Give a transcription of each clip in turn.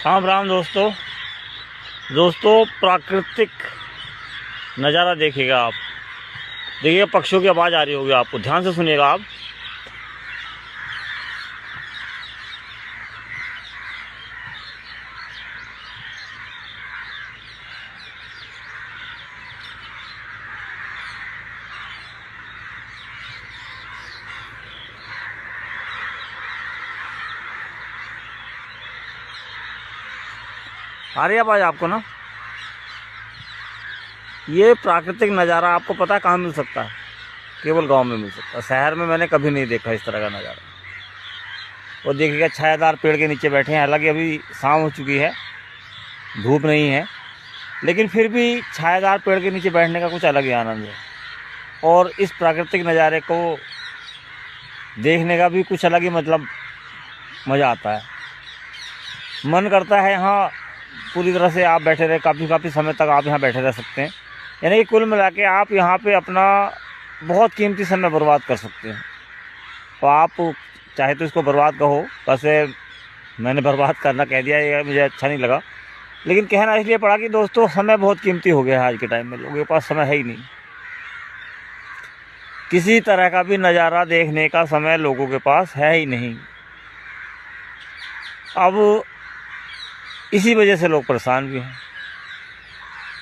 राम राम दोस्तों प्राकृतिक नज़ारा देखिएगा आप। देखिएगा पक्षियों की आवाज़ आ रही होगी, आपको ध्यान से सुनिएगा आप। आ रही आवाज़ आपको ना? ये प्राकृतिक नज़ारा आपको पता है कहाँ मिल सकता है? केवल गांव में मिल सकता है। शहर में मैंने कभी नहीं देखा इस तरह का नज़ारा। और देखिएगा छायादार पेड़ के नीचे बैठे हैं। हालांकि अभी शाम हो चुकी है, धूप नहीं है, लेकिन फिर भी छायादार पेड़ के नीचे बैठने का कुछ अलग ही आनंद है। और इस प्राकृतिक नज़ारे को देखने का भी कुछ अलग ही मज़ा आता है। मन करता है यहाँ पूरी तरह से आप बैठे रहे, काफ़ी समय तक आप यहाँ बैठे रह सकते हैं। यानी कि कुल मिला के आप यहाँ पे अपना बहुत कीमती समय बर्बाद कर सकते हैं। तो आप चाहे तो इसको बर्बाद कहो, वैसे मैंने बर्बाद करना कह दिया, ये मुझे अच्छा नहीं लगा, लेकिन कहना इसलिए पड़ा कि दोस्तों समय बहुत कीमती हो गया है आज के टाइम में। लोगों के पास समय है ही नहीं, किसी तरह का भी नज़ारा देखने का समय लोगों के पास है ही नहीं। अब इसी वजह से लोग परेशान भी हैं।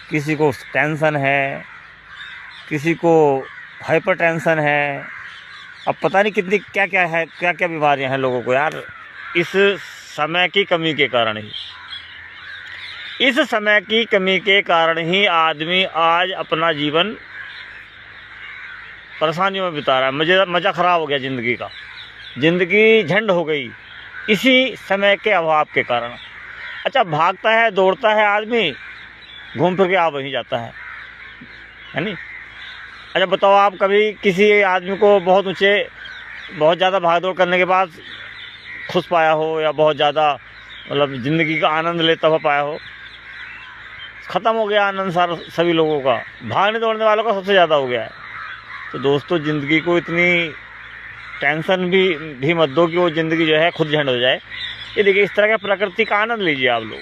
किसी को टेंशन है, किसी को हाइपर टेंशन है, अब पता नहीं कितनी क्या क्या है, क्या क्या बीमारियां हैं लोगों को यार, इस समय की कमी के कारण ही। इस समय की कमी के कारण ही आदमी आज अपना जीवन परेशानियों में बिता रहा है। मज़ा ख़राब हो गया ज़िंदगी का, ज़िंदगी झंड हो गई इसी समय के अभाव के कारण। अच्छा, भागता है दौड़ता है आदमी, घूम फिर के आ वहीं जाता है नहीं? अच्छा बताओ, आप कभी किसी आदमी को बहुत ज़्यादा भाग दौड़ करने के बाद खुश पाया हो, या बहुत ज़्यादा ज़िंदगी का आनंद लेता हुआ पाया हो? ख़त्म हो गया आनंद सारा सभी लोगों का, भागने दौड़ने वालों का सबसे ज़्यादा हो गया है। तो दोस्तों ज़िंदगी को इतनी टेंशन भी मत दो कि वो ज़िंदगी जो है खुद झंड हो जाए। ये देखिए, इस तरह का प्राकृतिक आनंद लीजिए आप लोग।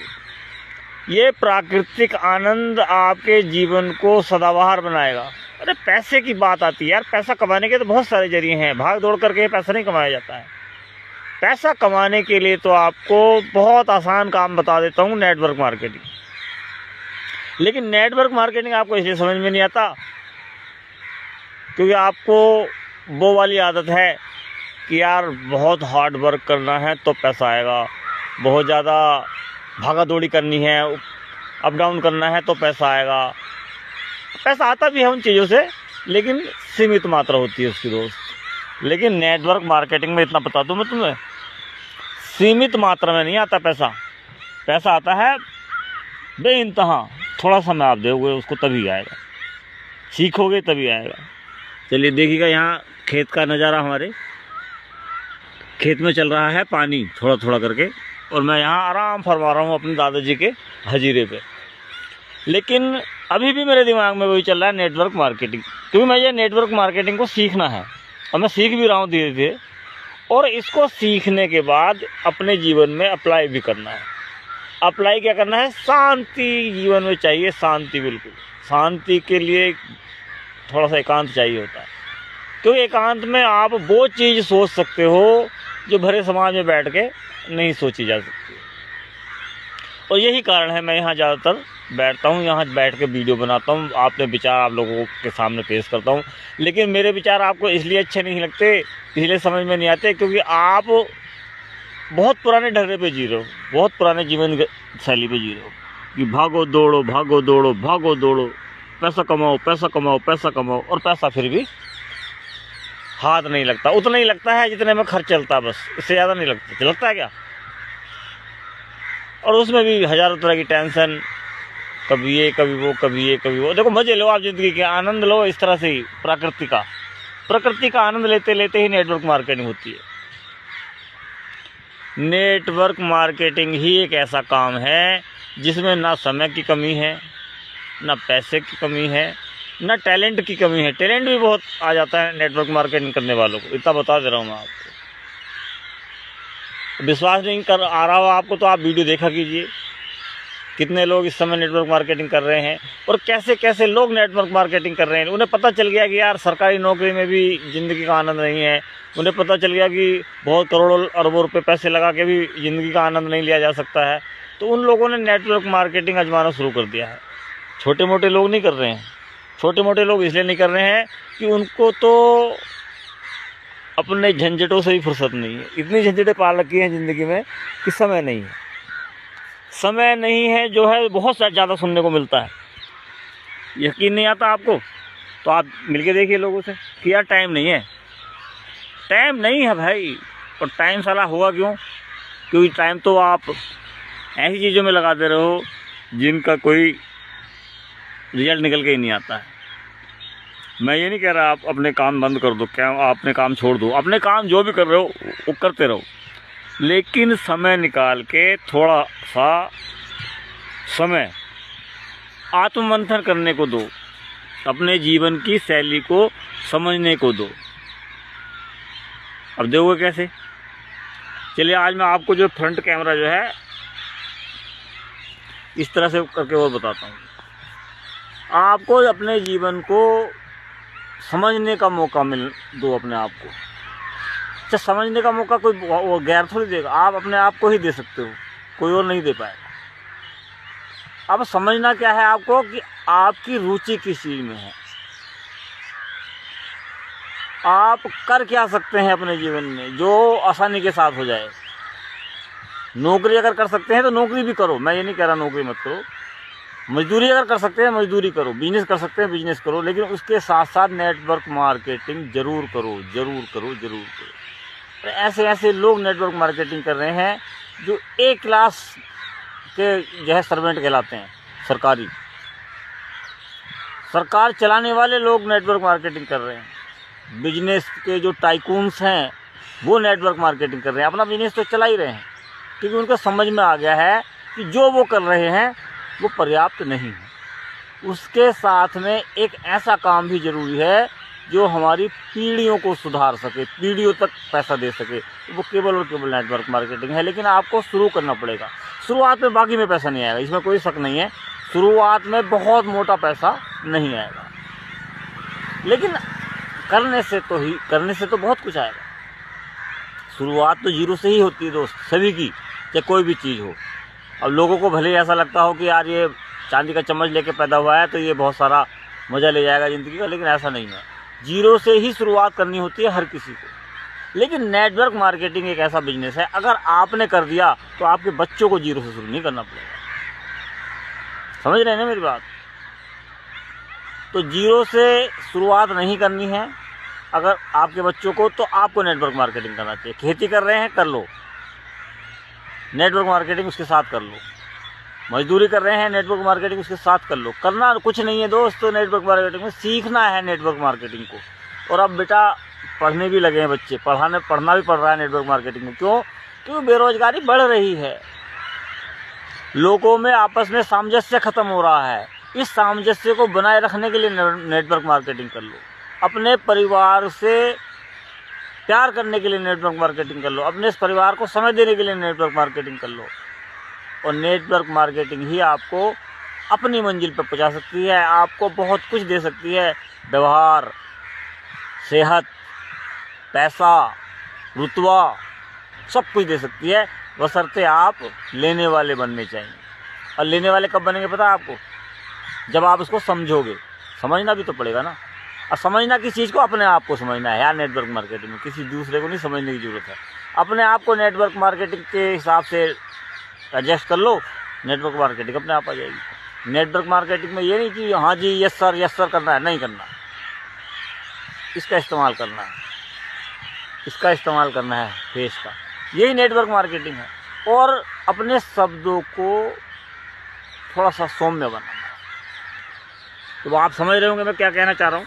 ये प्राकृतिक आनंद आपके जीवन को सदाबहार बनाएगा। अरे पैसे की बात आती है यार, पैसा कमाने के तो बहुत सारे जरिए हैं, भाग दौड़ करके पैसा नहीं कमाया जाता है। पैसा कमाने के लिए तो आपको बहुत आसान काम बता देता हूँ, नेटवर्क मार्केटिंग। लेकिन नेटवर्क मार्केटिंग आपको इसलिए समझ में नहीं आता क्योंकि आपको वो वाली आदत है कि यार बहुत हार्ड वर्क करना है तो पैसा आएगा, बहुत ज़्यादा भागा दौड़ी करनी है, अप डाउन करना है तो पैसा आएगा। पैसा आता भी है उन चीज़ों से, लेकिन सीमित मात्रा होती है उसकी दोस्त। लेकिन नेटवर्क मार्केटिंग में इतना बता दूं मैं तुम्हें, सीमित मात्रा में नहीं आता पैसा। पैसा आता है बेइंतहा। थोड़ा समय आप दोगे उसको तभी आएगा, सीखोगे तभी आएगा। चलिए देखिएगा, यहाँ खेत का नज़ारा, हमारे खेत में चल रहा है पानी थोड़ा थोड़ा करके, और मैं यहाँ आराम फरमा रहा हूँ अपने दादाजी के हजीरे पे। लेकिन अभी भी मेरे दिमाग में वही चल रहा है, नेटवर्क मार्केटिंग, क्योंकि मैं ये नेटवर्क मार्केटिंग को सीखना है और मैं सीख भी रहा हूँ धीरे धीरे। और इसको सीखने के बाद अपने जीवन में अप्लाई भी करना है। अप्लाई क्या करना है? शांति जीवन में चाहिए, शांति। बिल्कुल शांति के लिए थोड़ा सा एकांत चाहिए होता है, क्योंकि एकांत में आप वो चीज़ सोच सकते हो जो भरे समाज में बैठ के नहीं सोची जा सकती। और यही कारण है मैं यहाँ ज़्यादातर बैठता हूँ, यहाँ बैठ के वीडियो बनाता हूँ, अपने विचार आप लोगों के सामने पेश करता हूँ। लेकिन मेरे विचार आपको इसलिए अच्छे नहीं लगते, इसलिए समझ में नहीं आते, क्योंकि आप बहुत पुराने ढर्रे पे जी रहे हो, बहुत पुराने जीवन शैली पे जी रहे हो कि भागो दौड़ो भागो दौड़ो भागो दौड़ो, पैसा कमाओ पैसा कमाओ पैसा कमाओ, और पैसा फिर भी हाथ नहीं लगता। उतना ही लगता है जितने में खर्च चलता है, बस इससे ज़्यादा नहीं लगता है क्या? और उसमें भी हज़ारों तरह की टेंशन, कभी ये कभी वो, कभी ये कभी वो। देखो मज़े लो आप ज़िंदगी के, आनंद लो इस तरह से ही। प्रकृति का आनंद लेते लेते ही नेटवर्क मार्केटिंग होती है। नेटवर्क मार्केटिंग ही एक ऐसा काम है जिसमें ना समय की कमी है, ना पैसे की कमी है, ना टैलेंट की कमी है। टैलेंट भी बहुत आ जाता है नेटवर्क मार्केटिंग करने वालों को, इतना बता दे रहा हूँ मैं आपको। विश्वास नहीं कर आ रहा हो आपको तो आप वीडियो देखा कीजिए, कितने लोग इस समय नेटवर्क मार्केटिंग कर रहे हैं और कैसे कैसे लोग नेटवर्क मार्केटिंग कर रहे हैं। उन्हें पता चल गया कि यार सरकारी नौकरी में भी ज़िंदगी का आनंद नहीं है, उन्हें पता चल गया कि बहुत करोड़ों अरबों रुपए पैसे लगा के भी ज़िंदगी का आनंद नहीं लिया जा सकता है, तो उन लोगों ने नेटवर्क मार्केटिंग आजमाना शुरू कर दिया है। छोटे मोटे लोग नहीं कर रहे हैं, छोटे मोटे लोग इसलिए नहीं कर रहे हैं कि उनको तो अपने झंझटों से भी फुर्सत नहीं है। इतनी झंझटें पाल रखी हैं ज़िंदगी में कि समय नहीं है, समय नहीं है जो है बहुत ज़्यादा सुनने को मिलता है। यकीन नहीं आता आपको तो आप मिलके देखिए लोगों से कि यार टाइम नहीं है, टाइम नहीं है भाई। और टाइम साला होगा क्यों? क्योंकि टाइम तो आप ऐसी चीज़ों में लगा दे रहे हो जिनका कोई रिजल्ट निकल के ही नहीं आता है। मैं ये नहीं कह रहा आप अपने काम बंद कर दो, क्या आप अपने काम छोड़ दो, अपने काम जो भी कर रहे हो वो करते रहो, लेकिन समय निकाल के थोड़ा सा समय आत्ममंथन करने को दो, अपने जीवन की शैली को समझने को दो। अब देखोगे कैसे? चलिए आज मैं आपको जो फ्रंट कैमरा जो है इस तरह से करके और बताता हूँ। आपको अपने जीवन को समझने का मौका मिल दो अपने आप को। अच्छा, समझने का मौका कोई गैर थोड़ी देगा, आप अपने आप को ही दे सकते हो, कोई और नहीं दे पाएगा। अब समझना क्या है आपको कि आपकी रुचि किस चीज़ में है, आप कर क्या सकते हैं अपने जीवन में जो आसानी के साथ हो जाए। नौकरी अगर कर सकते हैं तो नौकरी भी करो, मैं ये नहीं कह रहा नौकरी मत करो। मजदूरी अगर कर सकते हैं मजदूरी करो, बिजनेस कर सकते हैं बिजनेस करो, लेकिन उसके साथ साथ नेटवर्क मार्केटिंग जरूर करो, जरूर करो, जरूर करो। तो ऐसे ऐसे लोग नेटवर्क मार्केटिंग कर रहे हैं जो एक क्लास के जो है सर्वेंट कहलाते हैं, सरकारी सरकार चलाने वाले लोग नेटवर्क मार्केटिंग कर रहे हैं। बिजनेस के जो टाइकून्स हैं वो नेटवर्क मार्केटिंग कर रहे हैं, अपना बिजनेस तो चला ही रहे हैं, क्योंकि उनको समझ में आ गया है कि जो वो कर रहे हैं वो पर्याप्त नहीं है। उसके साथ में एक ऐसा काम भी ज़रूरी है जो हमारी पीढ़ियों को सुधार सके, पीढ़ियों तक पैसा दे सके, वो केवल और केवल नेटवर्क मार्केटिंग है। लेकिन आपको शुरू करना पड़ेगा। शुरुआत में बाकी में पैसा नहीं आएगा, इसमें कोई शक नहीं है, शुरुआत में बहुत मोटा पैसा नहीं आएगा, लेकिन करने से तो बहुत कुछ आएगा। शुरुआत तो जीरो से ही होती है दोस्त, सभी की, चाहे कोई भी चीज़ हो। अब लोगों को भले ऐसा लगता हो कि यार ये चांदी का चम्मच लेके पैदा हुआ है तो ये बहुत सारा मज़ा ले जाएगा ज़िंदगी का, लेकिन ऐसा नहीं है। जीरो से ही शुरुआत करनी होती है हर किसी को। लेकिन नेटवर्क मार्केटिंग एक ऐसा बिजनेस है, अगर आपने कर दिया तो आपके बच्चों को जीरो से शुरू नहीं करना पड़ेगा। समझ रहे हैं ना मेरी बात? तो जीरो से शुरुआत नहीं करनी है अगर आपके बच्चों को, तो आपको नेटवर्क मार्केटिंग करना चाहिए। खेती कर रहे हैं, कर लो, नेटवर्क मार्केटिंग उसके साथ कर लो। मजदूरी कर रहे हैं, नेटवर्क मार्केटिंग उसके साथ कर लो। करना कुछ नहीं है दोस्तों, नेटवर्क मार्केटिंग में सीखना है नेटवर्क मार्केटिंग को। और अब बेटा पढ़ने भी लगे हैं बच्चे, पढ़ना भी पड़ रहा है नेटवर्क मार्केटिंग में। क्यों? क्योंकि बेरोजगारी बढ़ रही है, लोगों में आपस में सामंजस्य खत्म हो रहा है। इस सामंजस्य को बनाए रखने के लिए नेटवर्क मार्केटिंग कर लो। अपने परिवार से प्यार करने के लिए नेटवर्क मार्केटिंग कर लो, अपने परिवार को समय देने के लिए नेटवर्क मार्केटिंग कर लो। और नेटवर्क मार्केटिंग ही आपको अपनी मंजिल पर पहुंचा सकती है, आपको बहुत कुछ दे सकती है। व्यवहार, सेहत, पैसा, रुतबा, सब कुछ दे सकती है, बशर्ते आप लेने वाले बनने चाहिए। और लेने वाले कब बनेंगे पता है आपको? जब आप इसको समझोगे। समझना भी तो पड़ेगा ना। और समझना किस चीज़ को? अपने आप को समझना है यार नेटवर्क मार्केटिंग में, किसी दूसरे को नहीं समझने की ज़रूरत है। अपने आप को नेटवर्क मार्केटिंग के हिसाब से एडजस्ट कर लो, नेटवर्क मार्केटिंग अपने आप आ जाएगी। नेटवर्क मार्केटिंग में ये नहीं कि हाँ जी यस सर करना है, नहीं करना। इसका इस्तेमाल करना है, इसका इस्तेमाल करना है फेस का, यही नेटवर्क मार्केटिंग है। और अपने शब्दों को थोड़ा सा सौम्य बनाना है। तो आप समझ रहे होंगे मैं क्या कहना चाह रहा हूँ।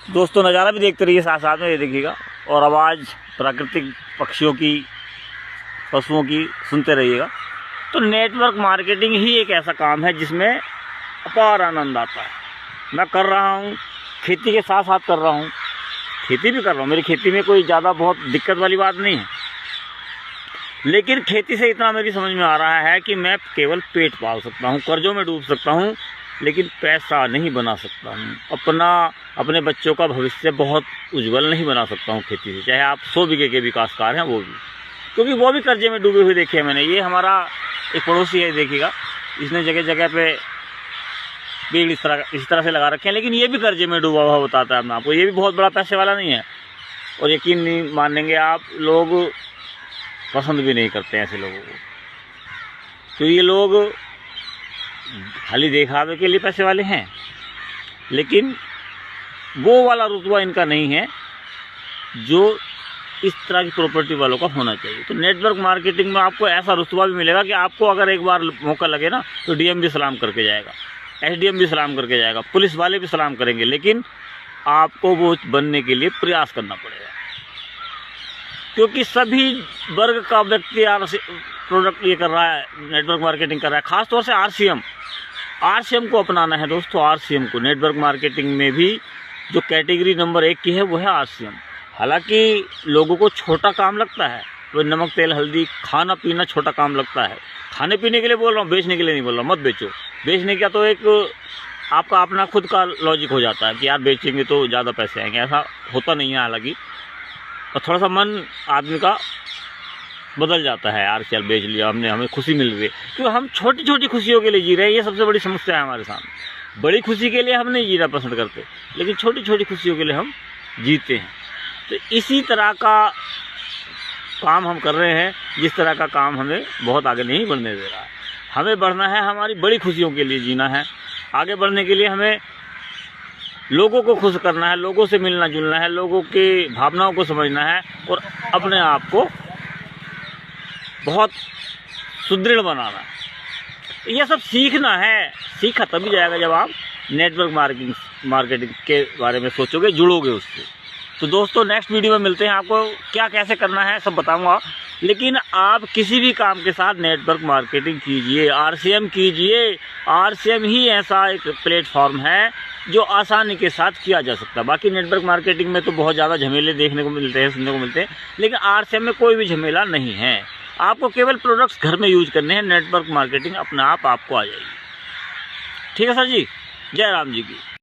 दोस्तों नज़ारा भी देखते रहिए, साथ साथ में ये देखिएगा, और आवाज़ प्राकृतिक पक्षियों की, पशुओं की सुनते रहिएगा। तो नेटवर्क मार्केटिंग ही एक ऐसा काम है जिसमें अपार आनंद आता है। मैं कर रहा हूँ, खेती के साथ साथ कर रहा हूँ, खेती भी कर रहा हूँ। मेरी खेती में कोई ज़्यादा बहुत दिक्कत वाली बात नहीं है, लेकिन खेती से इतना मेरी समझ में आ रहा है कि मैं केवल पेट पाल सकता हूँ, कर्जों में डूब सकता हूँ, लेकिन पैसा नहीं बना सकता हूँ। अपने बच्चों का भविष्य बहुत उज्जवल नहीं बना सकता हूँ खेती से, चाहे आप 100 बीघे के विकासकार हैं वो भी, क्योंकि वो भी कर्जे में डूबे हुए देखे हैं मैंने। ये हमारा एक पड़ोसी है, देखिएगा, इसने जगह जगह पे पेड़ इस तरह से लगा रखे हैं, लेकिन ये भी कर्जे में डूबा हुआ बताता है मैं आपको। ये भी बहुत बड़ा पैसे वाला नहीं है, और यकीन नहीं मानेंगे आप, लोग पसंद भी नहीं करते हैं ऐसे लोगों को। तो ये लोग खाली दिखावे के लिए पैसे वाले हैं, लेकिन वो वाला रुतबा इनका नहीं है जो इस तरह की प्रॉपर्टी वालों का होना चाहिए। तो नेटवर्क मार्केटिंग में आपको ऐसा रुतबा भी मिलेगा कि आपको अगर एक बार मौका लगे ना, तो डीएम भी सलाम करके जाएगा, एसडीएम भी सलाम करके जाएगा, पुलिस वाले भी सलाम करेंगे, लेकिन आपको वो बनने के लिए प्रयास करना पड़ेगा। क्योंकि सभी वर्ग का व्यक्ति प्रोडक्ट ये कर रहा है, नेटवर्क मार्केटिंग कर रहा है, खासतौर से आरसीएम को अपनाना है दोस्तों। आरसीएम को नेटवर्क मार्केटिंग में भी जो कैटेगरी नंबर 1 की है वो है आरसीएम। हालांकि लोगों को छोटा काम लगता है, वो नमक तेल हल्दी खाना पीना छोटा काम लगता है। खाने पीने के लिए बोल रहा हूँ, बेचने के लिए नहीं बोल रहा हूँ, मत बेचो। बेचने का तो एक आपका अपना खुद का लॉजिक हो जाता है कि यार बेचेंगे तो ज़्यादा पैसे आएंगे, ऐसा होता नहीं है हालांकि। और थोड़ा सा मन आदमी का बदल जाता है, यार चल बेच लिया हमने, हमें खुशी मिल रही है। क्योंकि हम छोटी छोटी खुशियों के लिए जी रहे हैं, ये सबसे बड़ी समस्या है हमारे सामने। बड़ी खुशी के लिए हम नहीं जीना पसंद करते, लेकिन छोटी छोटी खुशियों के लिए हम जीते हैं। तो इसी तरह का काम हम कर रहे हैं, जिस तरह का काम हमें बहुत आगे नहीं बढ़ने दे रहा है। हमें बढ़ना है, हमारी बड़ी खुशियों के लिए जीना है। आगे बढ़ने के लिए हमें लोगों को खुश करना है, लोगों से मिलना जुलना है, लोगों की भावनाओं को समझना है, और अपने आप को बहुत सुदृढ़ बनाना है। ये सब सीखना है। सीखा तभी जाएगा जब आप नेटवर्क मार्केटिंग के बारे में सोचोगे, जुड़ोगे उससे। तो दोस्तों नेक्स्ट वीडियो में मिलते हैं, आपको क्या कैसे करना है सब बताऊंगा। लेकिन आप किसी भी काम के साथ नेटवर्क मार्केटिंग कीजिए, आरसीएम कीजिए। आरसीएम ही ऐसा एक प्लेटफॉर्म है जो आसानी के साथ किया जा सकता है। बाकी नेटवर्क मार्केटिंग में तो बहुत ज़्यादा झमेले देखने को मिलते हैं, सुनने को मिलते हैं, लेकिन आरसीएम में कोई भी झमेला नहीं है। आपको केवल प्रोडक्ट्स घर में यूज करने हैं, नेटवर्क मार्केटिंग अपने आप आपको आ जाएगी। ठीक है सर जी, जय राम जी की।